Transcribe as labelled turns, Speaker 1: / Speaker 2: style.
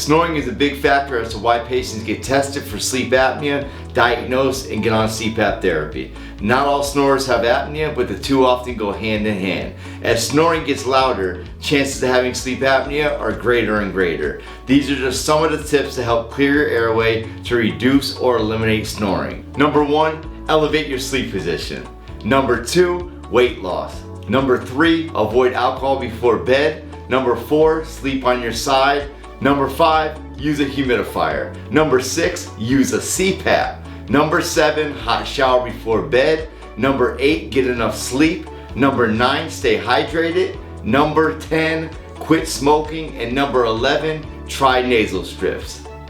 Speaker 1: Snoring is a big factor as to why patients get tested for sleep apnea, diagnosed, and get on CPAP therapy. Not all snorers have apnea, but the two often go hand in hand. As snoring gets louder, chances of having sleep apnea are greater and greater. These are just some of the tips to help clear your airway to reduce or eliminate snoring. Number 1, elevate your sleep position. Number 2, weight loss. Number 3, avoid alcohol before bed. Number 4, sleep on your side. Number 5, use a humidifier. Number 6, use a CPAP. Number 7, hot shower before bed. Number 8, get enough sleep. Number 9, stay hydrated. Number 10, quit smoking. And number 11, try nasal strips.